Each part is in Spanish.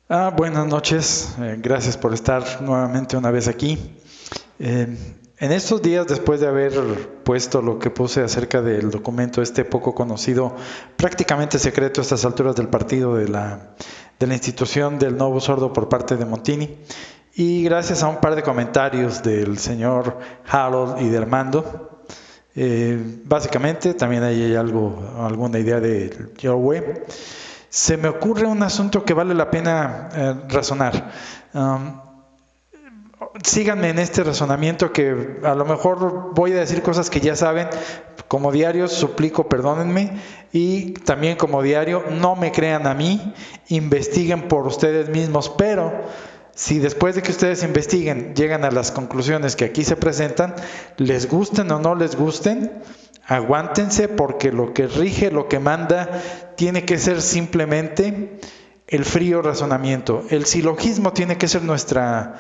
Buenas noches, gracias por estar nuevamente una vez aquí. En estos días, después de haber puesto lo que puse acerca del documento este poco conocido, prácticamente secreto a estas alturas del partido de la institución del Novo Sordo por parte de Montini, y gracias a un par de comentarios del señor Harold y de Armando, básicamente también hay alguna idea de Yahweh. Se me ocurre un asunto que vale la pena razonar. Um, Síganme en este razonamiento que a lo mejor voy a decir cosas que ya saben. Como diario suplico perdónenme, y también como diario no me crean a mí, investiguen por ustedes mismos, pero si después de que ustedes investiguen llegan a las conclusiones que aquí se presentan, les gusten o no les gusten, aguántense, porque lo que rige, lo que manda, tiene que ser simplemente el frío razonamiento. El silogismo tiene que ser nuestra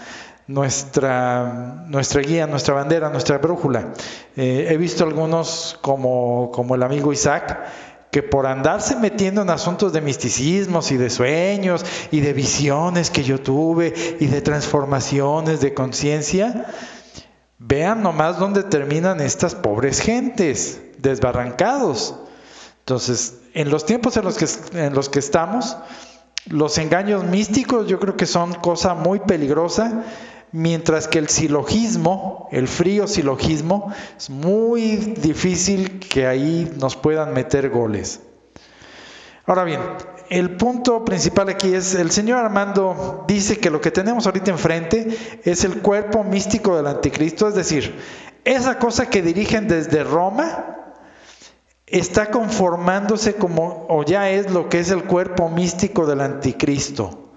guía, nuestra bandera, nuestra brújula. He visto algunos como el amigo Isaac, que por andarse metiendo en asuntos de misticismos y de sueños y de visiones que yo tuve y de transformaciones de conciencia, vean nomás dónde terminan estas pobres gentes, desbarrancados. Entonces, en los tiempos en los que estamos, los engaños místicos yo creo que son cosa muy peligrosa, mientras que el silogismo, el frío silogismo, es muy difícil que ahí nos puedan meter goles. Ahora bien, el punto principal aquí es, el señor Armando dice que lo que tenemos ahorita enfrente es el cuerpo místico del anticristo, es decir, esa cosa que dirigen desde Roma está conformándose como, o ya es lo que es el cuerpo místico del anticristo,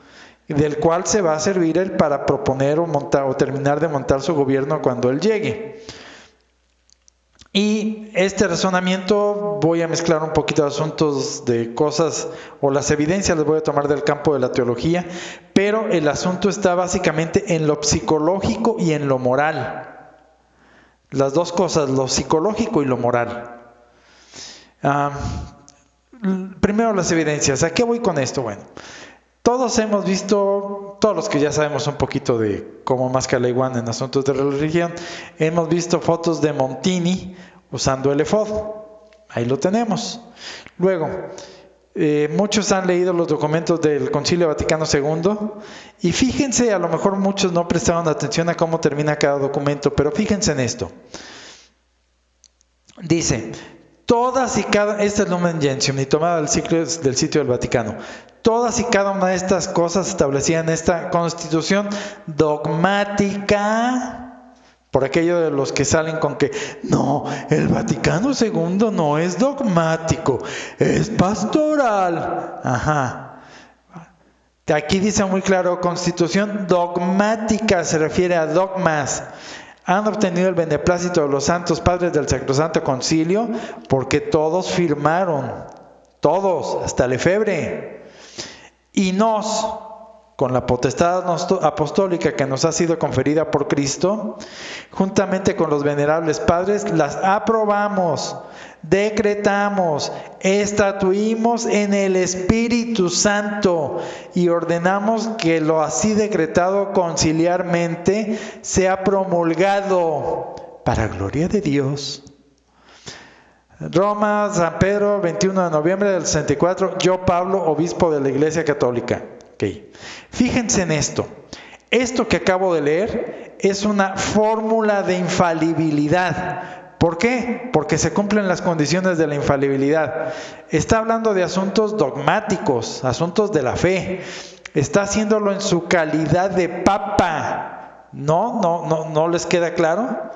del cual se va a servir él para proponer o montar o terminar de montar su gobierno cuando él llegue. Y este razonamiento voy a mezclar un poquito de asuntos de cosas, o las evidencias las voy a tomar del campo de la teología, pero el asunto está básicamente en lo psicológico y en lo moral. Las dos cosas, lo psicológico y lo moral. Primero las evidencias. ¿A qué voy con esto? Bueno, todos hemos visto, todos los que ya sabemos un poquito de cómo masca la iguana en asuntos de religión, hemos visto fotos de Montini usando el efod. Ahí lo tenemos. Luego, muchos han leído los documentos del Concilio Vaticano II, y fíjense, a lo mejor muchos no prestaron atención a cómo termina cada documento, pero fíjense en esto. Dice: todas y cada, esta es Lumen Gentium y tomada del sitio del Vaticano, todas y cada una de estas cosas establecían esta constitución dogmática, por aquello de los que salen con que no, el Vaticano II no es dogmático, es pastoral. Ajá. Aquí dice muy claro, constitución dogmática, se refiere a dogmas. Han obtenido el beneplácito de los santos padres del Sacrosanto Concilio, porque todos firmaron, todos, hasta Lefebvre. Y nos, con la potestad apostólica que nos ha sido conferida por Cristo, juntamente con los venerables padres, las aprobamos, decretamos, estatuimos en el Espíritu Santo y ordenamos que lo así decretado conciliarmente sea promulgado para gloria de Dios. Roma, San Pedro, 21 de noviembre del 64, yo Pablo, obispo de la Iglesia Católica. Okay. Fíjense en esto. Esto que acabo de leer es una fórmula de infalibilidad. ¿Por qué? Porque se cumplen las condiciones de la infalibilidad. Está hablando de asuntos dogmáticos, asuntos de la fe. Está haciéndolo en su calidad de papa. ¿No les queda claro?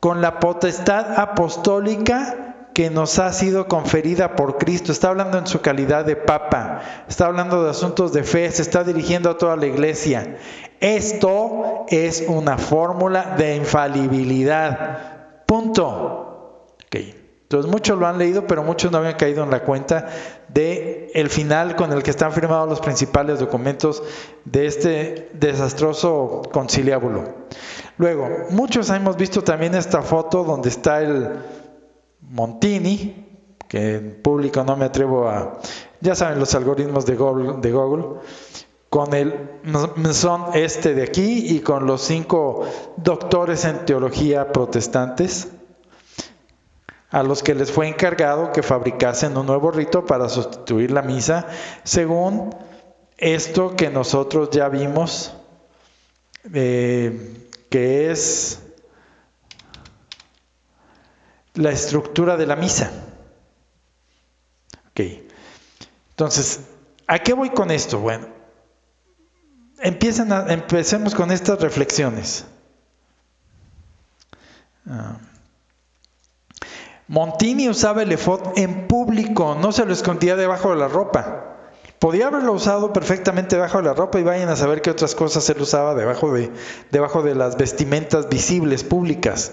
Con la potestad apostólica que nos ha sido conferida por Cristo. Está hablando en su calidad de papa, está hablando de asuntos de fe, se está dirigiendo a toda la iglesia. Esto es una fórmula de infalibilidad. Punto. Okay. Entonces muchos lo han leído, pero muchos no habían caído en la cuenta de el final con el que están firmados los principales documentos de este desastroso conciliábulo. Luego, muchos hemos visto también esta foto donde está el Montini, que en público no me atrevo a... Ya saben los algoritmos de Google, con el mesón de aquí y con los 5 doctores en teología protestantes, a los que les fue encargado que fabricasen un nuevo rito para sustituir la misa, según esto que nosotros ya vimos, que es la estructura de la misa. Ok. Entonces, ¿a qué voy con esto? Bueno, empecemos con estas reflexiones. Montini usaba el efod en público, no se lo escondía debajo de la ropa. Podía haberlo usado perfectamente debajo de la ropa, y vayan a saber qué otras cosas él usaba debajo de las vestimentas visibles públicas.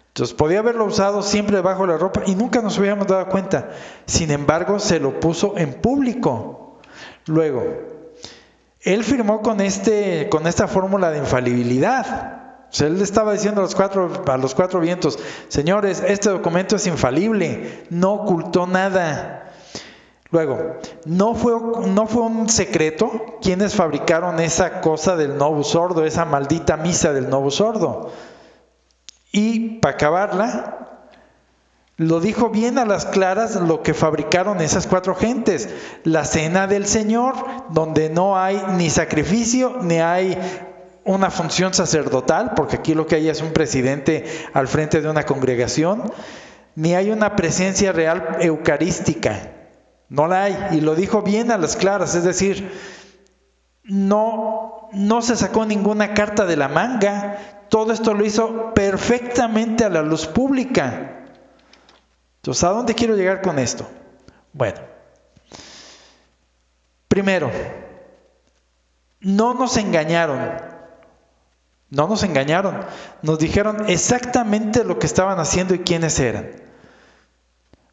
Entonces podía haberlo usado siempre debajo de la ropa y nunca nos hubiéramos dado cuenta. Sin embargo, se lo puso en público. Luego, él firmó con esta fórmula de infalibilidad. O sea, él le estaba diciendo a los cuatro vientos: señores, este documento es infalible, no ocultó nada. Luego, no fue un secreto quienes fabricaron esa cosa del Novus Ordo, esa maldita misa del Novus Ordo. Y para acabarla, lo dijo bien a las claras lo que fabricaron esas 4 gentes: la cena del Señor, donde no hay ni sacrificio, ni hay una función sacerdotal, porque aquí lo que hay es un presidente al frente de una congregación, ni hay una presencia real eucarística, no la hay, y lo dijo bien a las claras, es decir, no se sacó ninguna carta de la manga, todo esto lo hizo perfectamente a la luz pública. Entonces, ¿a dónde quiero llegar con esto? Bueno, primero, no nos engañaron, nos dijeron exactamente lo que estaban haciendo y quiénes eran.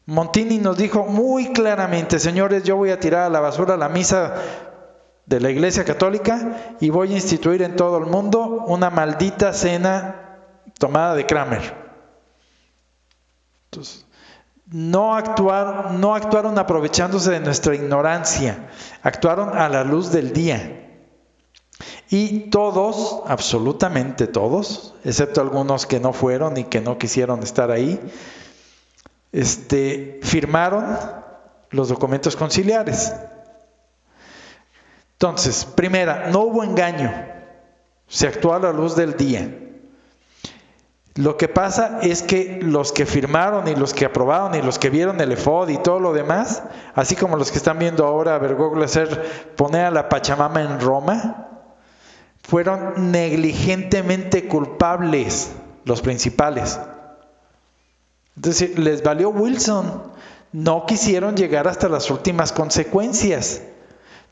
Montini nos dijo muy claramente: señores, yo voy a tirar a la basura la misa de la Iglesia Católica y voy a instituir en todo el mundo una maldita cena tomada de Kramer. Entonces, no actuaron aprovechándose de nuestra ignorancia, actuaron a la luz del día. Y todos, absolutamente todos, excepto algunos que no fueron y que no quisieron estar ahí, firmaron los documentos conciliares. Entonces, primera, no hubo engaño, se actuó a la luz del día. Lo que pasa es que los que firmaron y los que aprobaron y los que vieron el efod y todo lo demás, así como los que están viendo ahora a Bergoglio poner a la Pachamama en Roma, fueron negligentemente culpables, los principales. Entonces, les valió Wilson, no quisieron llegar hasta las últimas consecuencias.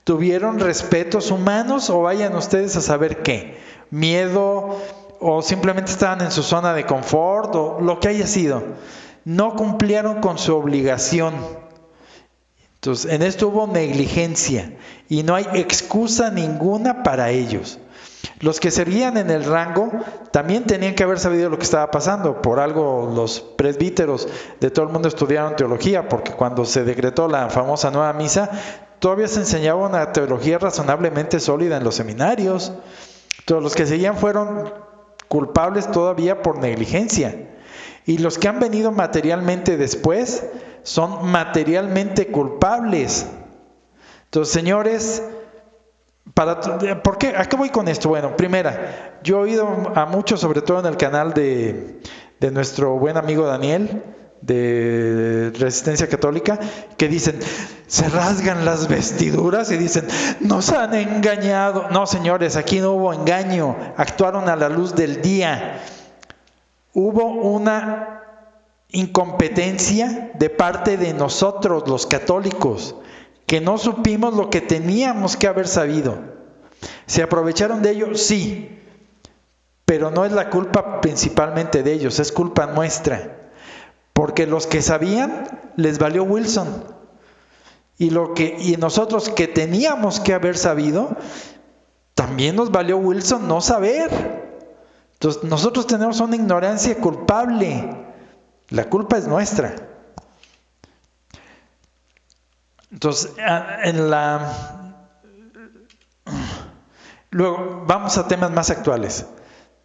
¿Tuvieron respetos humanos o vayan ustedes a saber qué? ¿Miedo? ¿O simplemente estaban en su zona de confort? O lo que haya sido. No cumplieron con su obligación. Entonces, en esto hubo negligencia y no hay excusa ninguna para ellos. Los que servían en el rango también tenían que haber sabido lo que estaba pasando. Por algo los presbíteros de todo el mundo estudiaron teología, porque cuando se decretó la famosa nueva misa, todavía se enseñaba una teología razonablemente sólida en los seminarios. Todos los que seguían fueron culpables todavía por negligencia. Y los que han venido materialmente después son materialmente culpables. Entonces, señores, ¿por qué? ¿A qué voy con esto? Bueno, primera, yo he oído a muchos, sobre todo en el canal de nuestro buen amigo Daniel, de Resistencia Católica, que dicen, se rasgan las vestiduras y dicen, nos han engañado. No, señores, aquí no hubo engaño, actuaron a la luz del día. Hubo una incompetencia de parte de nosotros, los católicos, que no supimos lo que teníamos que haber sabido. ¿Se aprovecharon de ello? Sí, pero no es la culpa principalmente de ellos, es culpa nuestra. Porque los que sabían, les valió Wilson. Y nosotros que teníamos que haber sabido, también nos valió Wilson no saber. Entonces, nosotros tenemos una ignorancia culpable. La culpa es nuestra. Entonces, Luego, vamos a temas más actuales.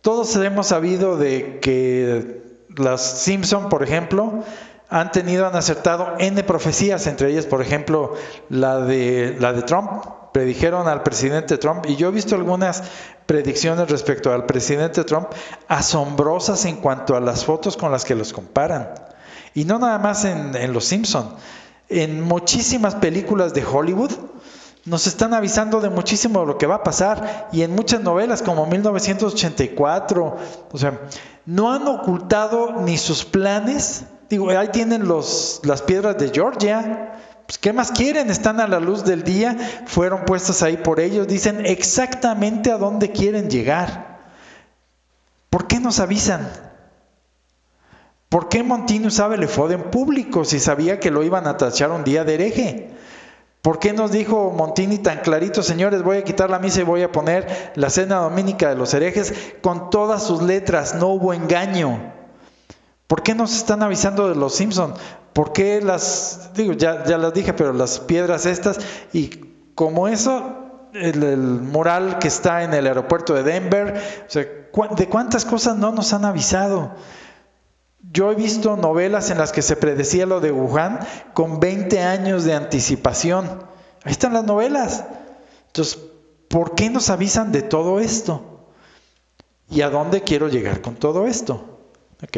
Todos hemos sabido de que los Simpson, por ejemplo, han acertado N profecías, entre ellas, por ejemplo, la de Trump. Predijeron al presidente Trump, y yo he visto algunas predicciones respecto al presidente Trump asombrosas en cuanto a las fotos con las que los comparan. Y no nada más en Los Simpson, en muchísimas películas de Hollywood nos están avisando de muchísimo de lo que va a pasar, y en muchas novelas como 1984, o sea, no han ocultado ni sus planes. Digo, ahí tienen las piedras de Georgia. Pues, ¿qué más quieren? Están a la luz del día, fueron puestas ahí por ellos, dicen exactamente a dónde quieren llegar. ¿Por qué nos avisan? ¿Por qué Montini usaba el efod en público si sabía que lo iban a tachar un día de hereje? ¿Por qué nos dijo Montini tan clarito, señores, voy a quitar la misa y voy a poner la cena dominica de los herejes con todas sus letras? No hubo engaño. ¿Por qué nos están avisando de los Simpson? ¿Por qué ya las dije, pero las piedras estas? Y como eso, el mural que está en el aeropuerto de Denver, o sea, ¿de cuántas cosas no nos han avisado? Yo he visto novelas en las que se predecía lo de Wuhan con 20 años de anticipación. Ahí están las novelas. Entonces, ¿por qué nos avisan de todo esto? ¿Y a dónde quiero llegar con todo esto? Ok.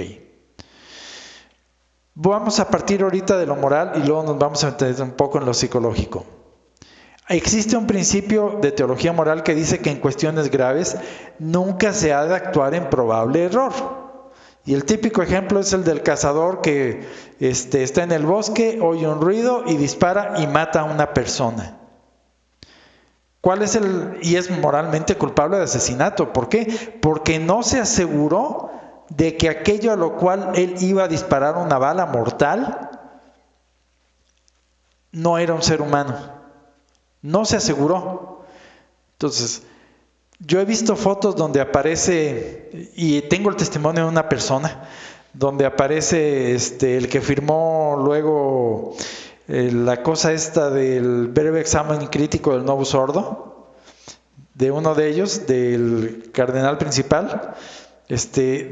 Vamos a partir ahorita de lo moral y luego nos vamos a meter un poco en lo psicológico. Existe un principio de teología moral que dice que en cuestiones graves nunca se ha de actuar en probable error. Y el típico ejemplo es el del cazador que está en el bosque, oye un ruido y dispara y mata a una persona. Y es moralmente culpable de asesinato. ¿Por qué? Porque no se aseguró de que aquello a lo cual él iba a disparar una bala mortal no era un ser humano. No se aseguró. Entonces, yo he visto fotos donde aparece, y tengo el testimonio de una persona, donde aparece el que firmó luego la cosa esta del breve examen crítico del Novus Ordo, de uno de ellos, del cardenal principal,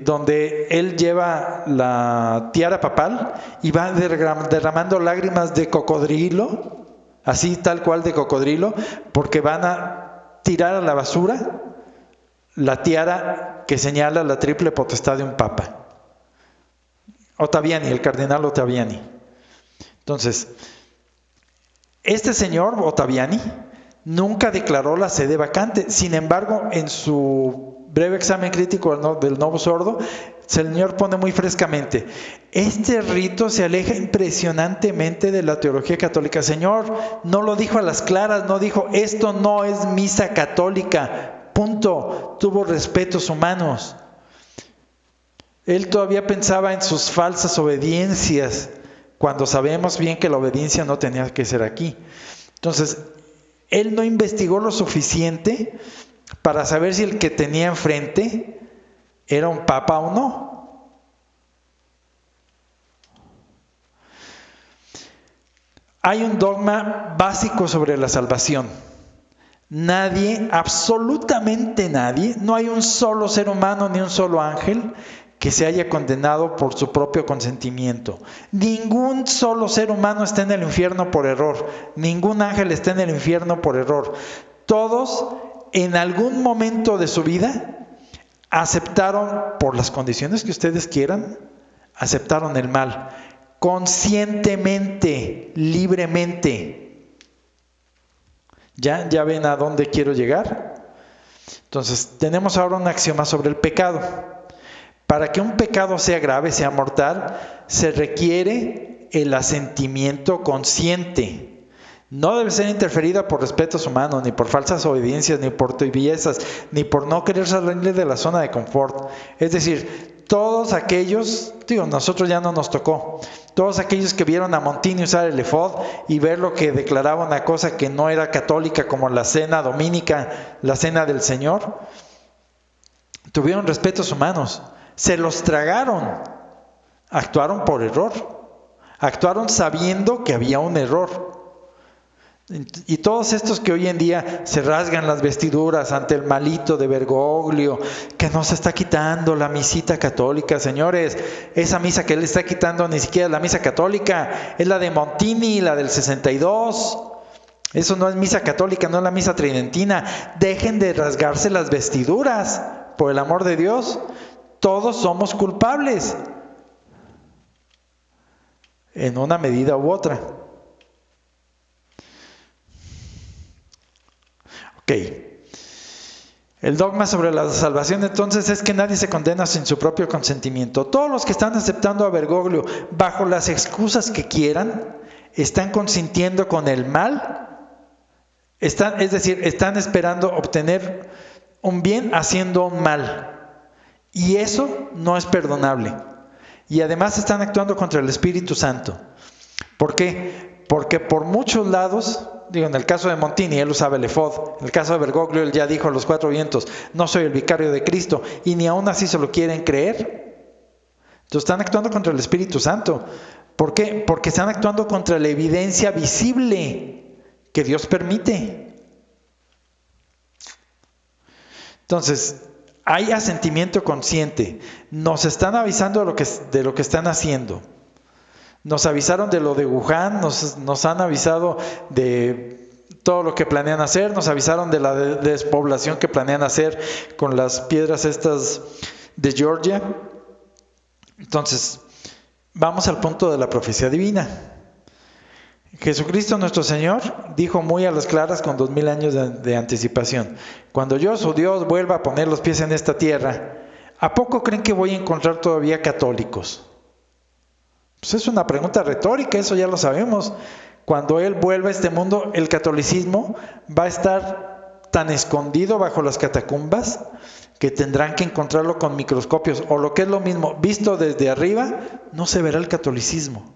donde él lleva la tiara papal y va derramando lágrimas de cocodrilo, así tal cual de cocodrilo, porque van a tirar a la basura la tiara que señala la triple potestad de un papa. Ottaviani, el cardenal Ottaviani. Entonces, este señor Ottaviani nunca declaró la sede vacante. Sin embargo, en su breve examen crítico del Novus Ordo, el señor pone muy frescamente: este rito se aleja impresionantemente de la teología católica. Señor, no lo dijo a las claras, no dijo esto no es misa católica, punto. Tuvo respetos humanos. Él todavía pensaba en sus falsas obediencias, cuando sabemos bien que la obediencia no tenía que ser aquí. Entonces, él no investigó lo suficiente para saber si el que tenía enfrente era un papa o no. Hay un dogma básico sobre la salvación. Nadie, absolutamente nadie, no hay un solo ser humano ni un solo ángel que se haya condenado por su propio consentimiento. Ningún solo ser humano está en el infierno por error. Ningún ángel está en el infierno por error. Todos, en algún momento de su vida, aceptaron, por las condiciones que ustedes quieran, aceptaron el mal. Conscientemente, libremente. ¿Ya ven a dónde quiero llegar? Entonces, tenemos ahora un axioma sobre el pecado. Para que un pecado sea grave, sea mortal, se requiere el asentimiento consciente. No debe ser interferida por respetos humanos, ni por falsas obediencias, ni por tibiezas, ni por no querer salir de la zona de confort. Es decir, todos aquellos, nosotros ya no nos tocó, todos aquellos que vieron a Montini usar el efod y ver lo que declaraba una cosa que no era católica, como la cena dominica, la cena del Señor, tuvieron respetos humanos. Se los tragaron, actuaron por error, actuaron sabiendo que había un error. Y todos estos que hoy en día se rasgan las vestiduras ante el malito de Bergoglio, que nos está quitando la misita católica, señores, esa misa que le está quitando ni siquiera es la misa católica, es la de Montini, la del 62. Eso no es misa católica, no es la misa tridentina. Dejen de rasgarse las vestiduras, por el amor de Dios. Todos somos culpables, en una medida u otra. Ok. El dogma sobre la salvación entonces es que nadie se condena sin su propio consentimiento. Todos los que están aceptando a Bergoglio bajo las excusas que quieran, están consintiendo con el mal, es decir, están esperando obtener un bien haciendo un mal. Y eso no es perdonable. Y además están actuando contra el Espíritu Santo. ¿Por qué? Porque por muchos lados, digo, en el caso de Montini, él usaba el efod. En el caso de Bergoglio, él ya dijo a los cuatro vientos, no soy el vicario de Cristo, y ni aún así se lo quieren creer. Entonces están actuando contra el Espíritu Santo. ¿Por qué? Porque están actuando contra la evidencia visible que Dios permite. Entonces, hay asentimiento consciente. Nos están avisando de lo que están haciendo. Nos avisaron de lo de Wuhan, nos han avisado de todo lo que planean hacer, nos avisaron de la despoblación que planean hacer con las piedras estas de Georgia. Entonces, vamos al punto de la profecía divina. Jesucristo nuestro Señor dijo muy a las claras con 2000 años de anticipación: cuando yo, su Dios, vuelva a poner los pies en esta tierra, ¿a poco creen que voy a encontrar todavía católicos? Pues es una pregunta retórica, eso ya lo sabemos. Cuando Él vuelva a este mundo, el catolicismo va a estar tan escondido bajo las catacumbas que tendrán que encontrarlo con microscopios, o lo que es lo mismo, visto desde arriba, no se verá el catolicismo.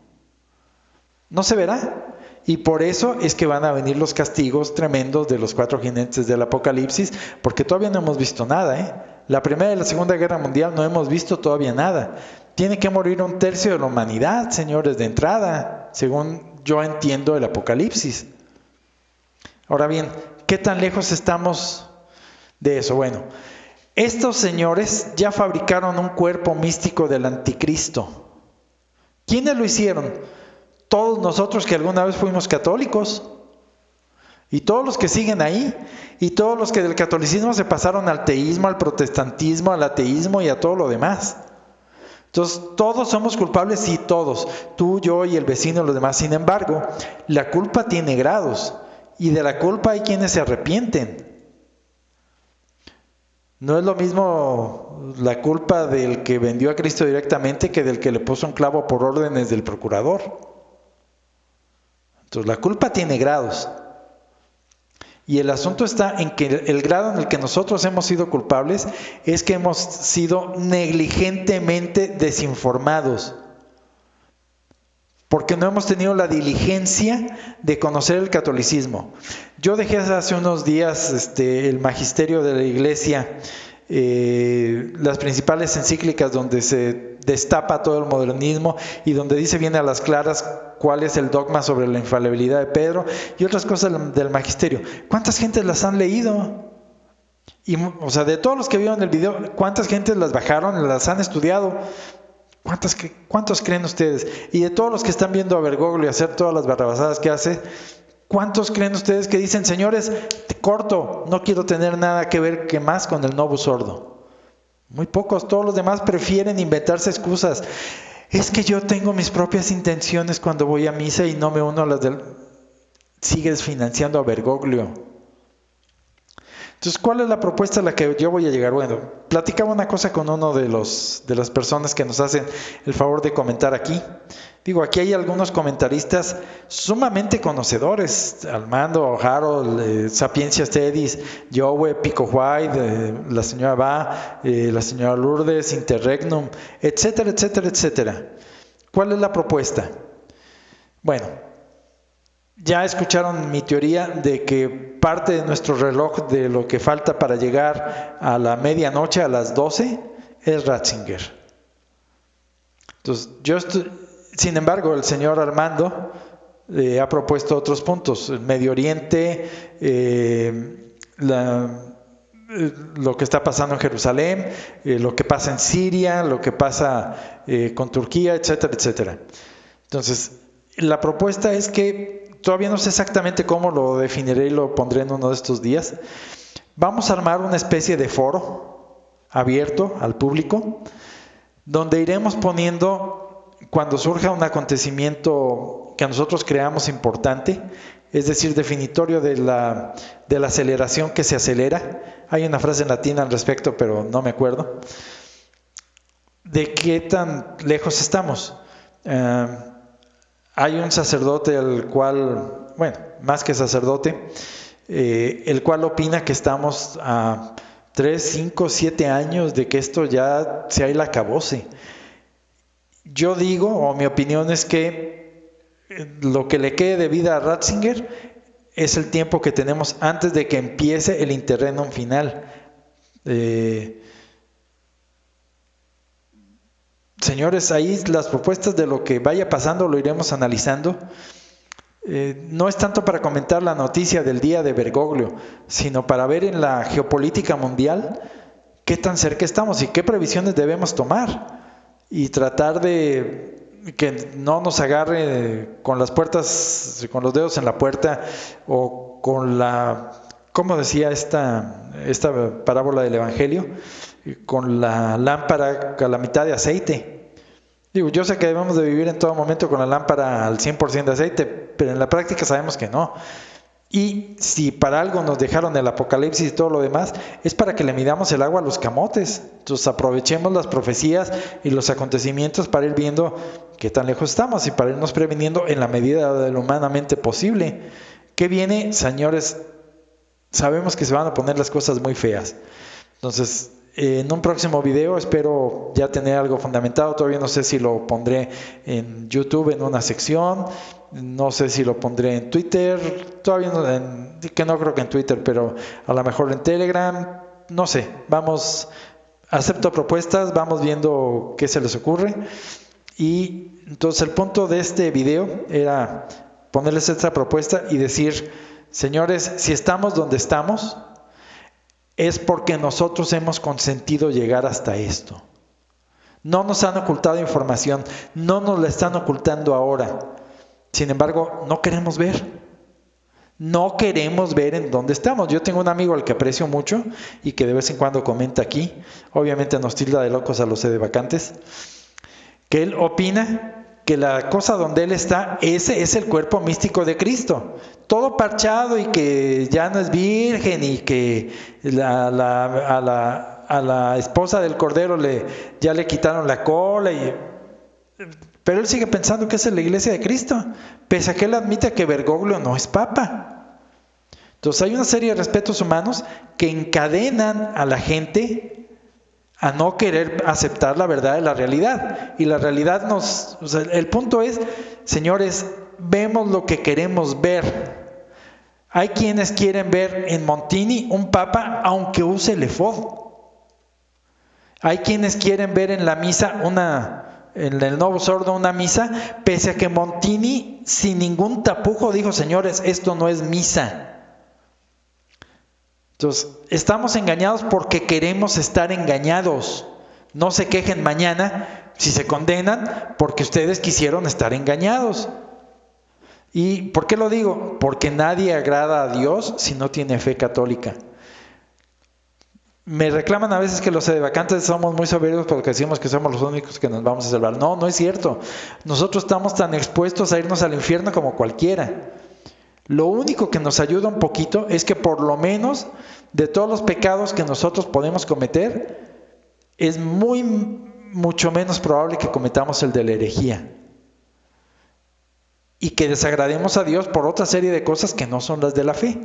No se verá. Y por eso es que van a venir los castigos tremendos de los cuatro jinetes del Apocalipsis, porque todavía no hemos visto nada, La Primera y la Segunda Guerra Mundial no hemos visto todavía nada. Tiene que morir 1/3 de la humanidad, señores, de entrada, según yo entiendo el Apocalipsis. Ahora bien, ¿qué tan lejos estamos de eso? Bueno, estos señores ya fabricaron un cuerpo místico del anticristo. ¿Quiénes lo hicieron? Todos nosotros que alguna vez fuimos católicos. Y todos los que siguen ahí, y todos los que del catolicismo se pasaron al teísmo, al protestantismo, al ateísmo y a todo lo demás. Entonces, todos somos culpables, sí, todos. Tú, yo y el vecino y los demás. Sin embargo, la culpa tiene grados. Y de la culpa hay quienes se arrepienten. No es lo mismo la culpa del que vendió a Cristo directamente que del que le puso un clavo por órdenes del procurador. Entonces, la culpa tiene grados. Y el asunto está en que el grado en el que nosotros hemos sido culpables es que hemos sido negligentemente desinformados. Porque no hemos tenido la diligencia de conocer el catolicismo. Yo dejé hace unos días el magisterio de la Iglesia, las principales encíclicas donde se destapa todo el modernismo y donde dice bien a las claras cuál es el dogma sobre la infalibilidad de Pedro y otras cosas del magisterio. ¿Cuántas gentes las han leído? Y, o sea, de todos los que vieron el video, ¿cuántas gentes las bajaron, las han estudiado? ¿Cuántos creen ustedes? Y de todos los que están viendo a Bergoglio y hacer todas las barrabasadas que hace, ¿cuántos creen ustedes que dicen, señores, corto, no quiero tener nada que ver que más con el novus ordo? Muy pocos. Todos los demás prefieren inventarse excusas. Es que yo tengo mis propias intenciones cuando voy a misa y no me uno a las del... Sigues financiando a Bergoglio. Entonces, ¿cuál es la propuesta a la que yo voy a llegar? Bueno, platicaba una cosa con uno de las personas que nos hacen el favor de comentar aquí. Digo, aquí hay algunos comentaristas sumamente conocedores: Armando, Harold, Sapiencia Stedis, Joe, Pico White, la señora Va, la señora Lourdes, Interregnum, etcétera, etcétera, etcétera. ¿Cuál es la propuesta? Bueno, ya escucharon mi teoría de que parte de nuestro reloj de lo que falta para llegar a la medianoche, a las 12, es Ratzinger. Entonces, sin embargo, el señor Armando ha propuesto otros puntos: el Medio Oriente, lo que está pasando en Jerusalén, lo que pasa en Siria, lo que pasa con Turquía, etcétera, etcétera. Entonces, la propuesta es que todavía no sé exactamente cómo lo definiré y lo pondré en uno de estos días. Vamos a armar una especie de foro abierto al público, donde iremos poniendo, cuando surja un acontecimiento que nosotros creamos importante, es decir, definitorio de la aceleración que se acelera. Hay una frase en latín al respecto, pero no me acuerdo, de qué tan lejos estamos. Hay un sacerdote al cual, bueno, más que sacerdote, el cual opina que estamos a 3, 5, 7 años de que esto ya se ha ido al acabose. Yo digo, o mi opinión es que lo que le quede de vida a Ratzinger es el tiempo que tenemos antes de que empiece el interregnum final. Señores, ahí las propuestas de lo que vaya pasando lo iremos analizando. No es tanto para comentar la noticia del día de Bergoglio, sino para ver en la geopolítica mundial qué tan cerca estamos y qué previsiones debemos tomar, y tratar de que no nos agarre con las puertas, con los dedos en la puerta, o con la, ¿cómo decía esta parábola del Evangelio? Con la lámpara a la mitad de aceite. Digo, yo sé que debemos de vivir en todo momento con la lámpara al 100% de aceite, pero en la práctica sabemos que no. Y si para algo nos dejaron el Apocalipsis y todo lo demás, es para que le midamos el agua a los camotes. Entonces aprovechemos las profecías y los acontecimientos para ir viendo qué tan lejos estamos y para irnos previniendo en la medida de lo humanamente posible. ¿Qué viene, señores? Sabemos que se van a poner las cosas muy feas. Entonces, en un próximo video espero ya tener algo fundamentado. Todavía no sé si lo pondré en YouTube en una sección, no sé si lo pondré en Twitter, todavía no, que no creo que en Twitter, pero a lo mejor en Telegram, no sé. Vamos, acepto propuestas, vamos viendo qué se les ocurre. Y entonces el punto de este video era ponerles esta propuesta y decir: señores, si estamos donde estamos, es porque nosotros hemos consentido llegar hasta esto. No nos han ocultado información, no nos la están ocultando ahora. Sin embargo, no queremos ver. No queremos ver en dónde estamos. Yo tengo un amigo al que aprecio mucho y que de vez en cuando comenta aquí, obviamente nos tilda de locos a los sedevacantes, que él opina que la cosa donde él está, ese es el cuerpo místico de Cristo, todo parchado, y que ya no es virgen, y que a la esposa del Cordero ya le quitaron la cola, pero él sigue pensando que esa es la iglesia de Cristo, pese a que él admite que Bergoglio no es papa. Entonces hay una serie de respetos humanos que encadenan a la gente a no querer aceptar la verdad de la realidad. Y la realidad el punto es, señores, vemos lo que queremos ver. Hay quienes quieren ver en Montini un papa aunque use el efod. Hay quienes quieren ver en la misa en el Novus Ordo una misa, pese a que Montini sin ningún tapujo dijo: señores, esto no es misa. Entonces, estamos engañados porque queremos estar engañados. No se quejen mañana si se condenan porque ustedes quisieron estar engañados. ¿Y por qué lo digo? Porque nadie agrada a Dios si no tiene fe católica. Me reclaman a veces que los sedevacantes somos muy soberbios porque decimos que somos los únicos que nos vamos a salvar. No, no es cierto. Nosotros estamos tan expuestos a irnos al infierno como cualquiera. Lo único que nos ayuda un poquito es que por lo menos de todos los pecados que nosotros podemos cometer, es mucho menos probable que cometamos el de la herejía. Y que desagrademos a Dios por otra serie de cosas que no son las de la fe.